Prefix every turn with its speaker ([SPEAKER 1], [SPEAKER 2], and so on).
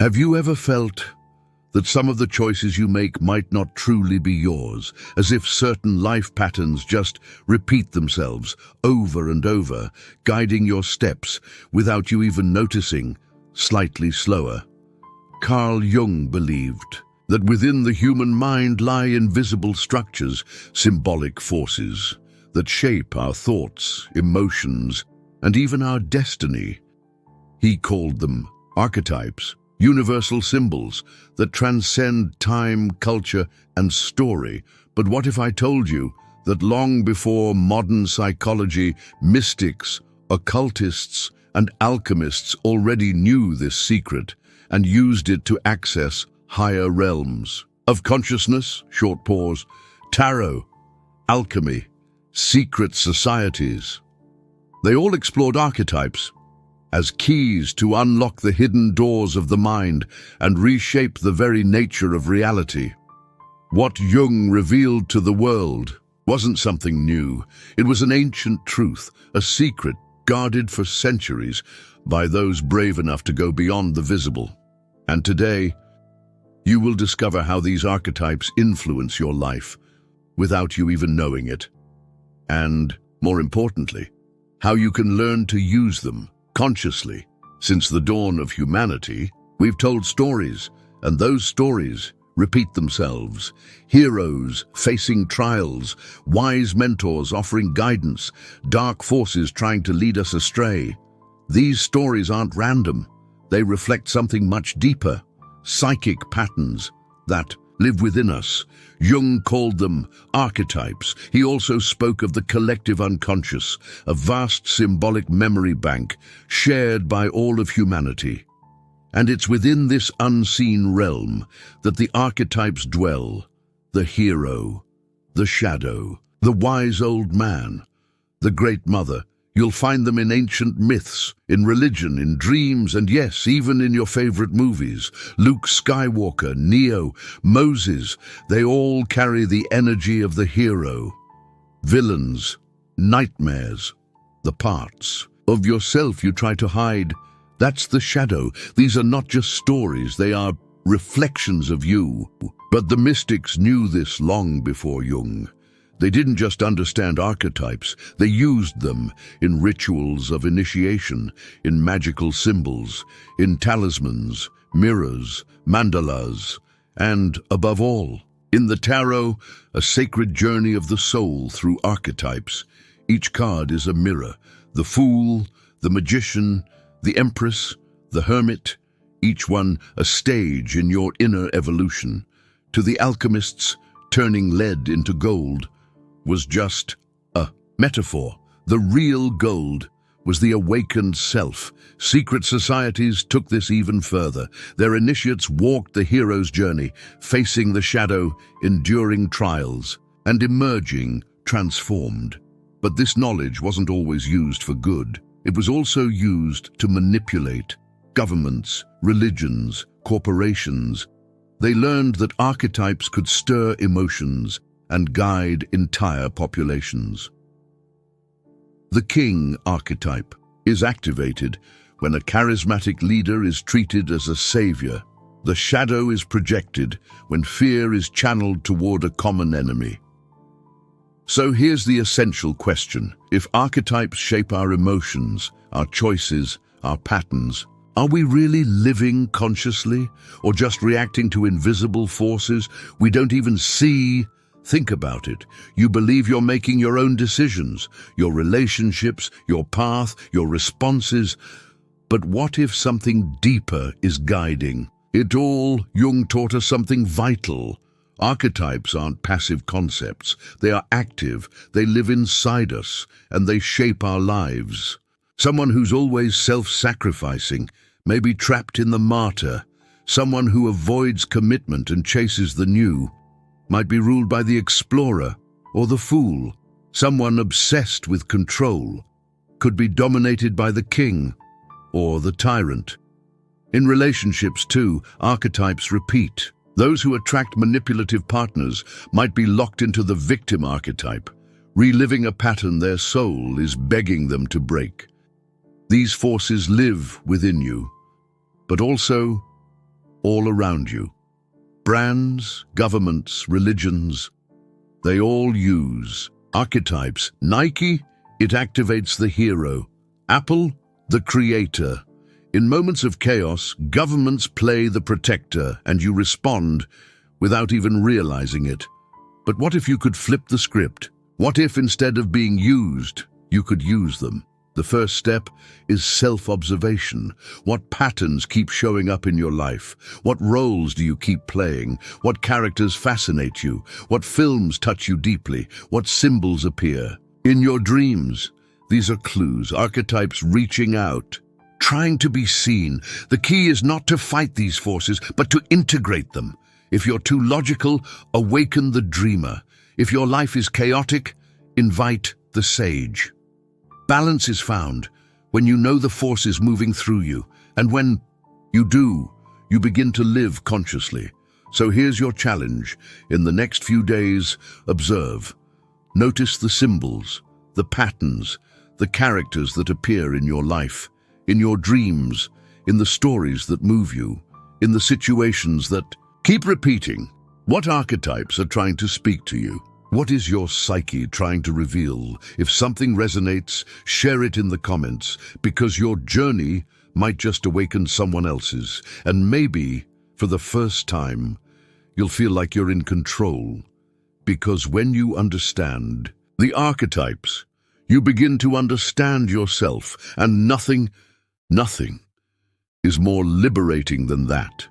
[SPEAKER 1] Have you ever felt that some of the choices you make might not truly be yours, as if certain life patterns just repeat themselves over and over, guiding your steps without you even noticing, slightly slower? Carl Jung believed that within the human mind lie invisible structures, symbolic forces, that shape our thoughts, emotions, and even our destiny. He called them archetypes, universal symbols that transcend time, culture, and story. But what if I told you that long before modern psychology, mystics, occultists, and alchemists already knew this secret and used it to access higher realms of consciousness? Short pause. Tarot, alchemy, secret societies. They all explored archetypes as keys to unlock the hidden doors of the mind and reshape the very nature of reality. What Jung revealed to the world wasn't something new. It was an ancient truth, a secret guarded for centuries by those brave enough to go beyond the visible. And today, you will discover how these archetypes influence your life without you even knowing it. And, more importantly, how you can learn to use them consciously. Since the dawn of humanity, we've told stories, and those stories repeat themselves. Heroes facing trials, wise mentors offering guidance, dark forces trying to lead us astray. These stories aren't random. They reflect something much deeper, psychic patterns that live within us. Jung called them archetypes. He also spoke of the collective unconscious, a vast symbolic memory bank shared by all of humanity. And it's within this unseen realm that the archetypes dwell: the hero, the shadow, the wise old man, the great mother. You'll find them in ancient myths, in religion, in dreams, and yes, even in your favorite movies. Luke Skywalker, Neo, Moses, they all carry the energy of the hero. Villains, nightmares, the parts of yourself you try to hide, that's the shadow. These are not just stories, they are reflections of you. But the mystics knew this long before Jung. They didn't just understand archetypes, they used them in rituals of initiation, in magical symbols, in talismans, mirrors, mandalas, and, above all, in the tarot, a sacred journey of the soul through archetypes. Each card is a mirror: the fool, the magician, the empress, the hermit, each one a stage in your inner evolution. To the alchemists, turning lead into gold was just a metaphor. The real gold was the awakened self. Secret societies took this even further. Their initiates walked the hero's journey, facing the shadow, enduring trials, and emerging transformed. But this knowledge wasn't always used for good. It was also used to manipulate governments, religions, corporations. They learned that archetypes could stir emotions and guide entire populations. The king archetype is activated when a charismatic leader is treated as a savior. The shadow is projected when fear is channeled toward a common enemy. So here's the essential question. If archetypes shape our emotions, our choices, our patterns, are we really living consciously, or just reacting to invisible forces we don't even see? Think about it. You believe you're making your own decisions, your relationships, your path, your responses. But what if something deeper is guiding it all? Jung taught us something vital. Archetypes aren't passive concepts. They are active, they live inside us, and they shape our lives. Someone who's always self-sacrificing, maybe trapped in the martyr. Someone who avoids commitment and chases the new, might be ruled by the explorer or the fool. Someone obsessed with control could be dominated by the king or the tyrant. In relationships too, archetypes repeat. Those who attract manipulative partners might be locked into the victim archetype, reliving a pattern their soul is begging them to break. These forces live within you, but also all around you. Brands, governments, religions, they all use archetypes. Nike, it activates the hero. Apple, the creator. In moments of chaos, governments play the protector, and you respond without even realizing it. But what if you could flip the script? What if instead of being used, you could use them? The first step is self-observation. What patterns keep showing up in your life? What roles do you keep playing? What characters fascinate you? What films touch you deeply? What symbols appear? In your dreams, these are clues, archetypes reaching out, trying to be seen. The key is not to fight these forces, but to integrate them. If you're too logical, awaken the dreamer. If your life is chaotic, invite the sage. Balance is found when you know the forces moving through you, and when you do, you begin to live consciously. So here's your challenge. In the next few days, observe. Notice the symbols, the patterns, the characters that appear in your life, in your dreams, in the stories that move you, in the situations that keep repeating. What archetypes are trying to speak to you? What is your psyche trying to reveal? If something resonates, share it in the comments, because your journey might just awaken someone else's. And maybe, for the first time, you'll feel like you're in control. Because when you understand the archetypes, you begin to understand yourself, and nothing is more liberating than that.